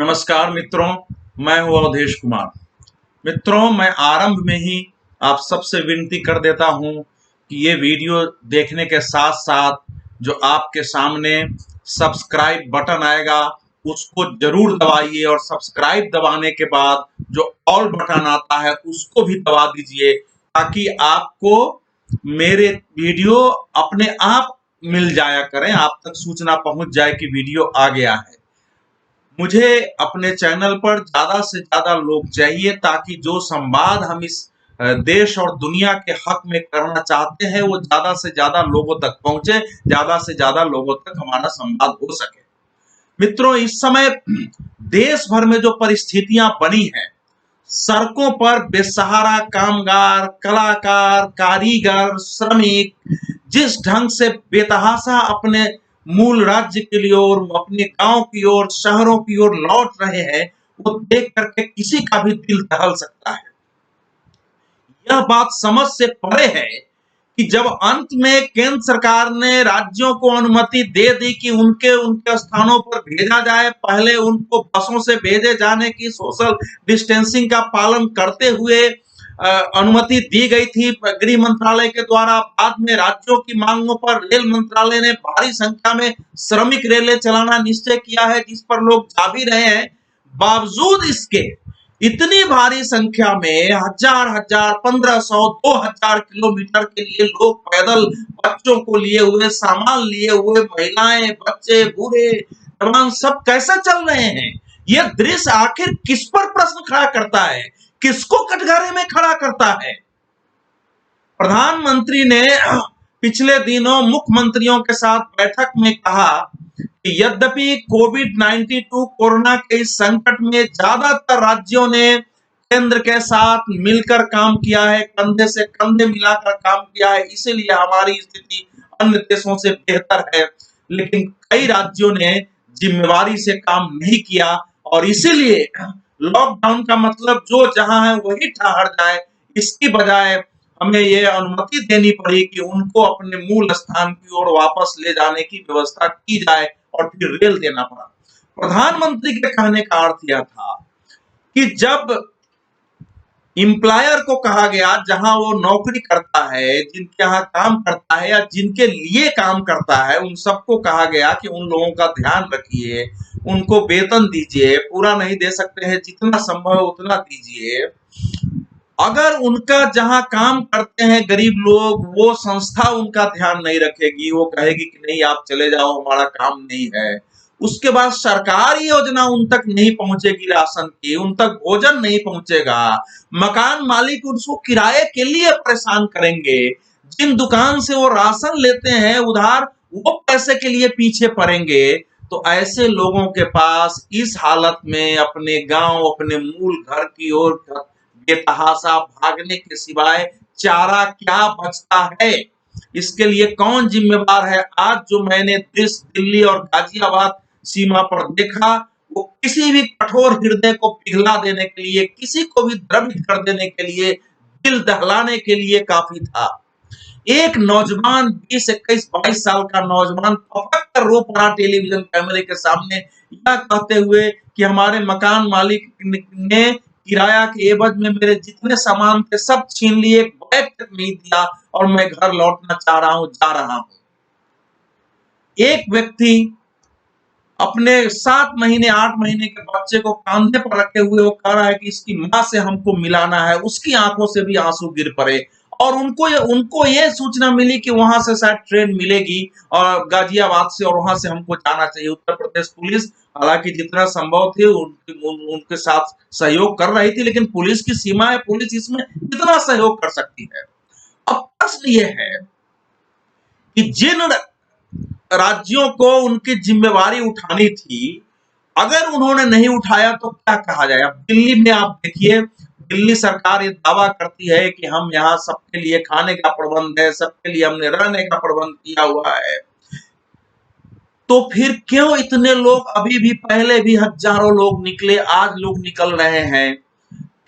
नमस्कार मित्रों, मैं हूँ अवधेश कुमार। मित्रों, मैं आरंभ में ही आप सबसे विनती कर देता हूँ कि ये वीडियो देखने के साथ साथ जो आपके सामने सब्सक्राइब बटन आएगा उसको जरूर दबाइए और सब्सक्राइब दबाने के बाद जो ऑल बटन आता है उसको भी दबा दीजिए ताकि आपको मेरे वीडियो अपने आप मिल जाया करें, आप तक सूचना पहुंच जाए कि वीडियो आ गया है। मुझे अपने चैनल पर ज्यादा से ज्यादा लोग चाहिए ताकि जो संवाद हम इस देश और दुनिया के हक में करना चाहते हैं वो ज्यादा से ज्यादा लोगों तक पहुंचे, ज्यादा से ज्यादा लोगों तक हमारा संवाद हो सके। मित्रों, इस समय देश भर में जो परिस्थितियां बनी हैं, सड़कों पर बेसहारा कामगार, कलाकार, कारीगर, श्रमिक जिस ढंग से बेतहाशा अपने मूल राज्य के लिए और अपने गांव की ओर, शहरों की ओर लौट रहे हैं, वो देख करके किसी का भी दिल दहल सकता है। यह बात समझ से परे है कि जब अंत में केंद्र सरकार ने राज्यों को अनुमति दे दी कि उनके उनके स्थानों पर भेजा जाए, पहले उनको बसों से भेजे जाने की सोशल डिस्टेंसिंग का पालन करते हुए अनुमति दी गई थी गृह मंत्रालय के द्वारा। बाद में राज्यों की मांगों पर रेल मंत्रालय ने भारी संख्या में श्रमिक रेलें चलाना निश्चय किया है, जिस पर लोग जा भी रहे हैं। बावजूद इसके इतनी भारी संख्या में हजार हजार 1500 2000 किलोमीटर के लिए लोग पैदल, बच्चों को लिए हुए, सामान लिए हुए, महिलाएं, बच्चे, बूढ़े, जवान सब कैसे चल रहे हैं? यह दृश्य आखिर किस पर प्रश्न खड़ा करता है, किसको कटघरे में खड़ा करता है? प्रधानमंत्री ने पिछले दिनों मुख्यमंत्रियों के साथ बैठक में कहा कि यद्यपि कोविड-19 कोरोना के इस संकट में ज्यादातर राज्यों ने केंद्र के साथ मिलकर काम किया है, कंधे से कंधे मिलाकर काम किया है, इसीलिए हमारी स्थिति अन्य देशों से बेहतर है। लेकिन कई राज्यों ने जिम्मेवारी से काम नहीं किया और इसीलिए लॉकडाउन का मतलब जो जहां है वही ठहर जाए, इसकी बजाय हमें ये अनुमति देनी पड़ी कि उनको अपने मूल स्थान की ओर वापस ले जाने की व्यवस्था की जाए और फिर रेल देना पड़ा। प्रधानमंत्री के कहने का अर्थ यह था कि जब एम्प्लॉयर को कहा गया, जहां वो नौकरी करता है, जिनके यहाँ काम करता है या जिनके लिए काम करता है, उन सबको कहा गया कि उन लोगों का ध्यान रखिए, उनको वेतन दीजिए, पूरा नहीं दे सकते हैं, जितना संभव है उतना दीजिए। अगर उनका जहां काम करते हैं गरीब लोग, वो संस्था उनका ध्यान नहीं रखेगी, वो कहेगी कि नहीं आप चले जाओ, हमारा काम नहीं है, उसके बाद सरकारी योजना उन तक नहीं पहुंचेगी, राशन की उन तक भोजन नहीं पहुंचेगा, मकान मालिक उसको किराए के लिए परेशान करेंगे, जिन दुकान से वो राशन लेते हैं उधार, वो पैसे के लिए पीछे पड़ेंगे। तो ऐसे लोगों के पास इस हालत में अपने गांव, अपने मूल घर की ओर बेतहाशा भागने के सिवाय चारा क्या बचता है? इसके लिए कौन जिम्मेवार है? आज जो मैंने दृश्य दिल्ली और गाजियाबाद सीमा पर देखा, वो किसी भी कठोर हृदय को पिघला देने के लिए, किसी को भी द्रवित कर देने के लिए, दिल दहलाने के लिए काफी था। एक नौजवान 20, 21, 22 साल का नौजवान पकड़ कर रो पड़ा टेलीविजन कैमरे के सामने, यह कहते हुए कि हमारे मकान मालिक ने किराया के एवज में मेरे जितने सामान थे सब छीन लिए, एक बैग तक नहीं दिया और मैं घर लौटना चाह रहा हूं, जा रहा हूं। एक व्यक्ति अपने 7 महीने 8 महीने के बच्चे को कांधे पर रखे हुए वो कह रहा है कि इसकी मां से हमको मिलाना है, उसकी आंखों से भी आंसू गिर पड़े। और उनको ये सूचना मिली कि वहां से शायद ट्रेन मिलेगी और गाजियाबाद से, और वहां से हमको जाना चाहिए। उत्तर प्रदेश पुलिस हालांकि जितना संभव थे उनके साथ सहयोग कर रही थी, लेकिन पुलिस की सीमा है, पुलिस इसमें कितना सहयोग कर सकती है? अब प्रश्न ये है कि जिन राज्यों को उनकी जिम्मेवारी उठानी थी, अगर उन्होंने नहीं उठाया तो क्या कहा जाए? अब दिल्ली में आप देखिए, दिल्ली सरकार ये दावा करती है कि हम यहाँ सबके लिए खाने का प्रबंध है, सबके लिए हमने रहने का प्रबंध किया हुआ है। तो फिर क्यों इतने लोग, अभी भी पहले भी हजारों लोग निकले, आज लोग निकल रहे हैं?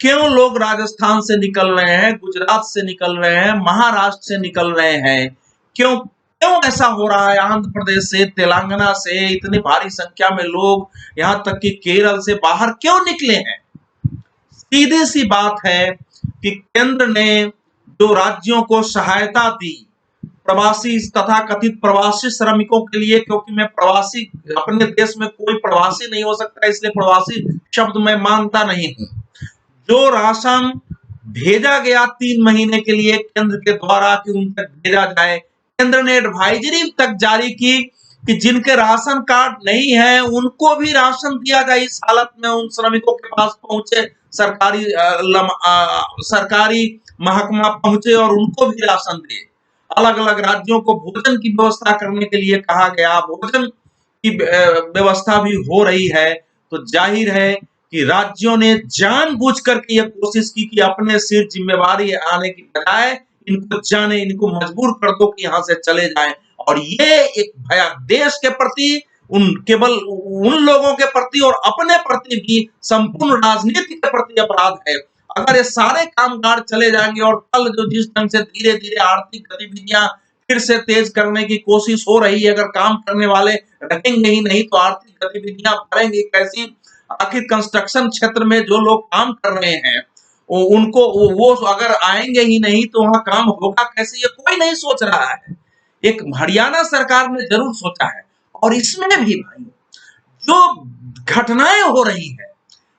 क्यों लोग राजस्थान से निकल रहे हैं, गुजरात से निकल रहे हैं, महाराष्ट्र से निकल रहे हैं? क्यों क्यों ऐसा हो रहा है? आंध्र प्रदेश से, तेलंगाना से इतनी भारी संख्या में लोग, यहां तक कि केरल से बाहर क्यों निकले हैं? सीधी सी बात है कि केंद्र ने जो राज्यों को सहायता दी प्रवासी तथा कथित प्रवासी श्रमिकों के लिए, क्योंकि मैं प्रवासी, अपने देश में कोई प्रवासी नहीं हो सकता, इसलिए प्रवासी शब्द मैं मानता नहीं हूं। जो राशन भेजा गया 3 महीने के लिए केंद्र के द्वारा कि उन तक भेजा जाए, केंद्र ने एडवाइजरी तक जारी की कि जिनके राशन कार्ड नहीं है उनको भी राशन दिया जाए। इस हालत में उन श्रमिकों के पास पहुंचे सरकारी महकमा पहुंचे और उनको भी राशन दिए। अलग अलग राज्यों को भोजन की व्यवस्था करने के लिए कहा गया, भोजन की व्यवस्था भी हो रही है। तो जाहिर है कि राज्यों ने जानबूझकर के यह कोशिश की कि अपने सिर जिम्मेवारी आने की बजाय इनको जाने, इनको मजबूर कर दो कि यहां से चले जाएं। और ये एक भया देश के प्रति, केवल उन लोगों के प्रति और अपने प्रति भी संपूर्ण राजनीति के प्रति अपराध है। अगर ये सारे कामगार चले जाएंगे और कल जो जिस ढंग से धीरे धीरे आर्थिक गतिविधियां फिर से तेज करने की कोशिश हो रही है, अगर काम करने वाले रखेंगे ही नहीं तो आर्थिक गतिविधियां बढ़ेंगी कैसी? आखिर कंस्ट्रक्शन क्षेत्र में जो लोग काम कर रहे हैं उनको वो अगर आएंगे ही नहीं तो वहां काम होगा कैसे? ये कोई नहीं सोच रहा है। एक हरियाणा सरकार ने जरूर सोचा है। और इसमें भी भाई जो घटनाएं हो रही है,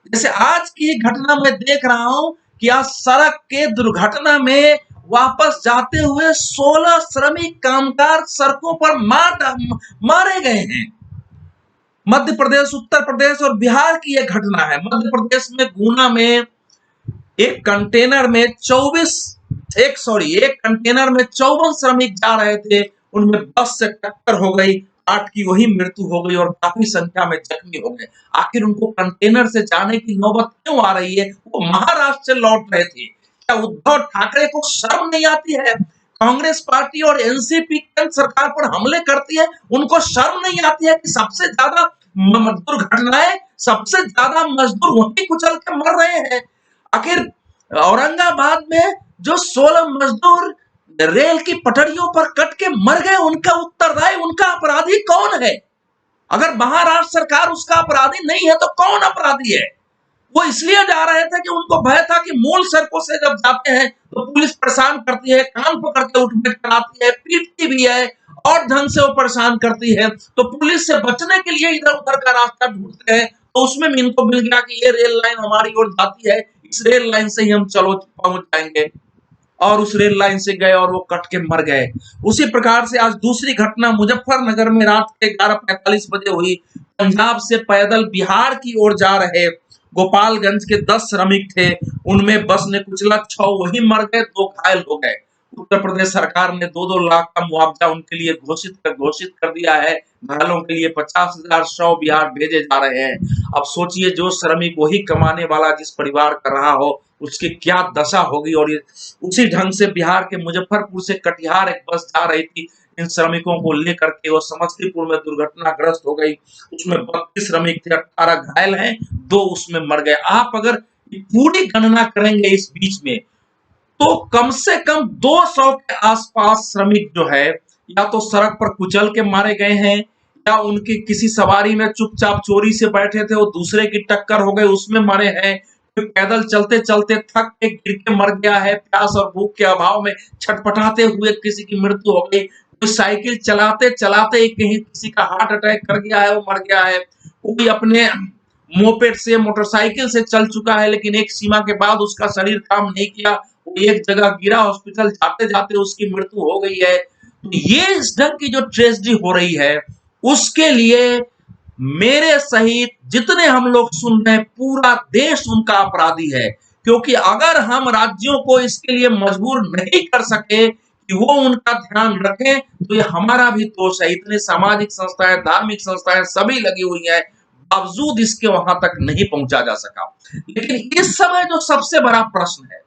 जैसे आज की घटना में देख रहा हूं कि आज सड़क के दुर्घटना में वापस जाते हुए 16 श्रमिक कामगार सड़कों पर मारे गए हैं। मध्य प्रदेश, उत्तर प्रदेश और बिहार की यह घटना है। मध्य प्रदेश में गुना में एक कंटेनर में 54 श्रमिक जा रहे थे, उनमें बस से टक्कर हो गई, 8 की वही मृत्यु हो गई और काफी संख्या में जख्मी हो गए। आखिर उनको कंटेनर से जाने की नौबत क्यों आ रही है? वो महाराष्ट्र से लौट रहे थे। क्या उद्धव ठाकरे को शर्म नहीं आती है? कांग्रेस पार्टी और एनसीपी केंद्र सरकार पर हमले करती है, उनको शर्म नहीं आती है कि सबसे ज्यादा दुर्घटनाएं, सबसे ज्यादा मजदूर वहीं कुचल के मर रहे हैं। आखिर औरंगाबाद में जो 16 मजदूर रेल की पटरियों पर कट के मर गए, उनका उत्तरदायी, उनका अपराधी कौन है? अगर महाराष्ट्र सरकार उसका अपराधी नहीं है तो कौन अपराधी है? वो इसलिए जा रहे थे कि उनको भय था कि मूल सड़कों से जब जाते हैं तो पुलिस परेशान करती है, कान पकड़ के उठबैठ कराती है, पीटती भी है और ढंग से वो परेशान करती है। तो पुलिस से बचने के लिए इधर उधर का रास्ता ढूंढते हैं। तो उसमें भी इनको मिल गया कि ये रेल लाइन हमारी ओर जाती है, इस रेल लाइन से ही हम चलो पहुंच जाएंगे, और उस रेल लाइन से गए और वो कट के मर गए। उसी प्रकार से आज दूसरी घटना मुजफ्फरनगर में रात के 11:45 बजे हुई। पंजाब से पैदल बिहार की ओर जा रहे गोपालगंज के 10 श्रमिक थे, उनमें बस ने कुचला, 6 वही मर गए, 2 घायल हो गए। उत्तर प्रदेश सरकार ने 2-2 लाख का मुआवजा उनके लिए घोषित कर दिया है। घायलों के लिए 50,000 शव बिहार भेजे जा रहे हैं। अब सोचिए, जो श्रमिक वही कमाने वाला जिस परिवार कर रहा हो, उसकी क्या दशा होगी। और ये उसी ढंग से बिहार के मुजफ्फरपुर से कटिहार एक बस जा रही थी इन श्रमिकों को लेकर के, वो समस्तीपुर में दुर्घटनाग्रस्त हो गई। उसमें 32 श्रमिक थे, 18 घायल हैं, 2 उसमें मर गए। आप अगर पूरी गणना करेंगे इस बीच में तो कम से कम 200 के आसपास श्रमिक जो है या तो सड़क पर कुचल के मारे गए हैं, या उनकी किसी सवारी में चुपचाप चोरी से बैठे थे, वो दूसरे की टक्कर हो गई, उसमें मरे हैं। कोई पैदल चलते चलते थक के गिर के मर गया है, प्यास और भूख के अभाव में छटपटाते हुए किसी की मृत्यु हो गई। कोई साइकिल चलाते चलाते कहीं किसी का हार्ट अटैक कर गया है, वो मर गया है। कोई अपने मोपेड से, मोटरसाइकिल से चल चुका है, लेकिन एक सीमा के बाद उसका शरीर काम नहीं किया, वो एक जगह गिरा, हॉस्पिटल जाते जाते उसकी मृत्यु हो गई है। तो ये इस ढंग की जो ट्रेजेडी हो रही है, उसके लिए मेरे सहित जितने हम लोग सुन रहे हैं, पूरा देश उनका अपराधी है। क्योंकि अगर हम राज्यों को इसके लिए मजबूर नहीं कर सके कि वो उनका ध्यान रखें, तो ये हमारा भी दोष है। इतने सामाजिक संस्थाएं, धार्मिक संस्थाएं सभी लगी हुई हैं, बावजूद इसके वहां तक नहीं पहुंचा जा सका। लेकिन इस समय जो सबसे बड़ा प्रश्न है,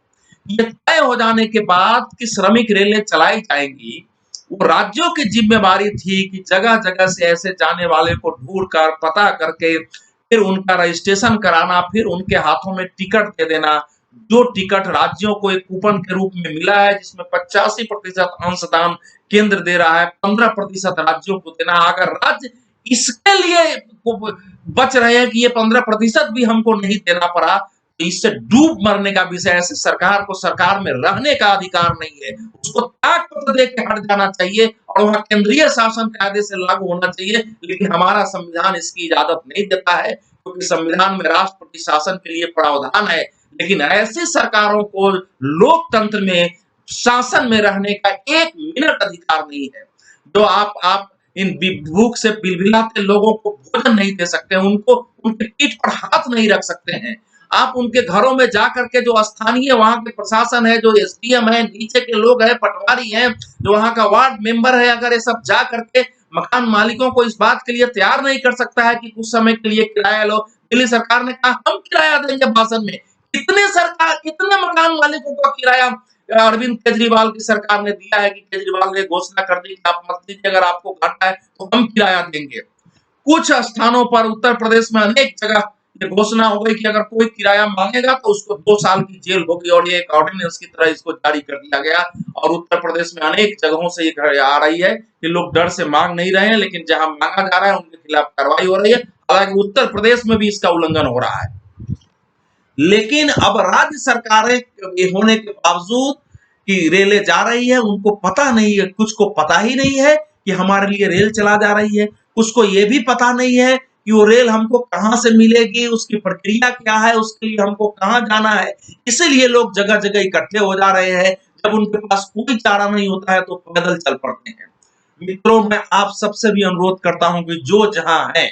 ये तय हो जाने के बाद कि श्रमिक रेलें चलाई जाएंगी, वो राज्यों की जिम्मेवारी थी कि जगह जगह से ऐसे जाने वाले को ढूंढ कर पता करके फिर उनका रजिस्ट्रेशन कराना, फिर उनके हाथों में टिकट दे देना। जो टिकट राज्यों को एक कूपन के रूप में मिला है जिसमें 85% अंशदान केंद्र दे रहा है, 15% राज्यों को देना। अगर राज्य इसके लिए बच रहे हैं कि ये 15% भी हमको नहीं देना पड़ा, तो इससे डूब मरने का विषय है। ऐसे सरकार को सरकार में रहने का अधिकार नहीं है, उसको त्याग पत्र दे के हट जाना चाहिए और वहां केंद्रीय शासन कायदे से लागू होना चाहिए। लेकिन हमारा संविधान इसकी इजाजत नहीं देता है, क्योंकि संविधान में राष्ट्रपति शासन के लिए प्रावधान है। लेकिन ऐसी सरकारों को लोकतंत्र में शासन में रहने का 1 मिनट अधिकार नहीं है। जो आप इन भूख से बिलबिलाते लोगों को भोजन नहीं दे सकते, उनको उनके पीठ पर हाथ नहीं रख सकते हैं। आप उनके घरों में जाकर के जो स्थानीय वहां के प्रशासन है, जो एसडीएम है, नीचे के लोग हैं, पटवारी हैं, जो वहां का वार्ड मेंबर है, अगर ये सब जा करके मकान मालिकों को इस बात के लिए तैयार नहीं कर सकता है कि कुछ समय के लिए किराया लो। दिल्ली सरकार ने कहा हम किराया देंगे भाषण में। कितने मकान मालिकों का किराया अरविंद केजरीवाल की सरकार ने दिया है कि केजरीवाल ने घोषणा कर दी कि आप मत दीजिए, अगर आपको घाटा है तो हम किराया देंगे। कुछ स्थानों पर उत्तर प्रदेश में अनेक जगह ये घोषणा हो गई कि अगर कोई किराया मांगेगा तो उसको 2 साल की जेल होगी, और ये एक ऑर्डिनेंस की तरह इसको जारी कर दिया गया। और उत्तर प्रदेश में अनेक जगहों से ये आ रही है कि लोग डर से मांग नहीं रहे हैं, लेकिन जहां मांगा जा रहा है उनके खिलाफ कार्रवाई हो रही है। हालांकि उत्तर प्रदेश में भी इसका उल्लंघन हो रहा है। लेकिन अब राज्य सरकारें होने के बावजूद कि रेलें जा रही है, उनको पता नहीं है, कुछ को पता ही नहीं है कि हमारे लिए रेल चला जा रही है, कुछ को ये भी पता नहीं है कि वो रेल हमको कहाँ से मिलेगी, उसकी प्रक्रिया क्या है, उसके लिए हमको कहाँ जाना है। इसीलिए लोग जगह जगह इकट्ठे हो जा रहे हैं। जब उनके पास कोई चारा नहीं होता है तो पैदल चल पड़ते हैं। मित्रों, मैं आप सबसे भी अनुरोध करता हूं कि जो जहां है,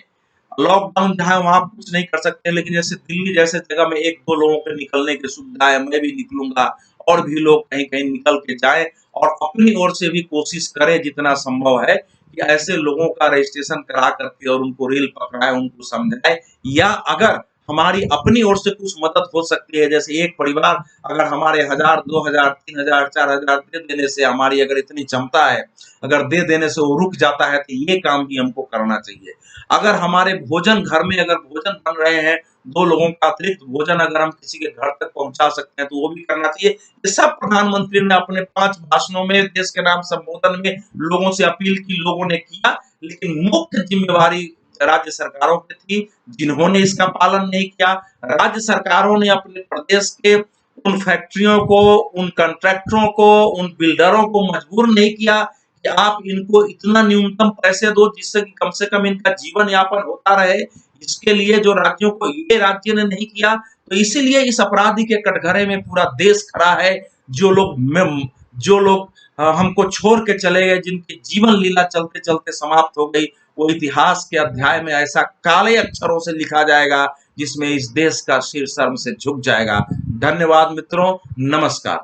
लॉकडाउन जहां वहां कुछ नहीं कर सकते, लेकिन जैसे दिल्ली जैसे जगह में 1-2 लोगों के निकलने की सुविधा है, मैं भी निकलूंगा और भी लोग कहीं कहीं निकल के जाएं और अपनी ओर से भी कोशिश करें जितना संभव है कि ऐसे लोगों का रजिस्ट्रेशन करा करके और उनको रेल पकड़ाए, उनको समझाए। या अगर हमारी अपनी ओर से कुछ मदद हो सकती है, जैसे एक परिवार अगर हमारे 1000, 2000, 3000, 4000 दे देने से, हमारी अगर इतनी क्षमता है, अगर दे देने से वो रुक जाता है, तो ये काम भी हमको करना चाहिए। अगर हमारे भोजन घर में अगर भोजन बन रहे हैं, 2 लोगों का अतिरिक्त भोजन अगर हम किसी के घर तक पहुंचा सकते हैं तो वो भी करना चाहिए। ये सब प्रधानमंत्री ने अपने 5 भाषणों में देश के नाम संबोधन में लोगों से अपील की, लोगों ने किया। लेकिन मुख्य जिम्मेवारी राज्य सरकारों की थी, जिन्होंने इसका पालन नहीं किया। राज्य सरकारों ने अपने प्रदेश के उन फैक्ट्रियों को, उन कॉन्ट्रैक्टरों को, उन बिल्डरों को मजबूर नहीं किया कि आप इनको इतना न्यूनतम पैसे दो जिससे कि कम से कम इनका जीवन यापन होता रहे। इसके लिए जो राज्यों को, ये राज्य ने नहीं किया, तो इसीलिए इस अपराधी के कटघरे में पूरा देश खड़ा है। जो लोग हमको छोड़ के चले गए, जिनकी जीवन लीला चलते चलते समाप्त हो गई, वो इतिहास के अध्याय में ऐसा काले अक्षरों से लिखा जाएगा जिसमें इस देश का सिर शर्म से झुक जाएगा। धन्यवाद मित्रों, नमस्कार।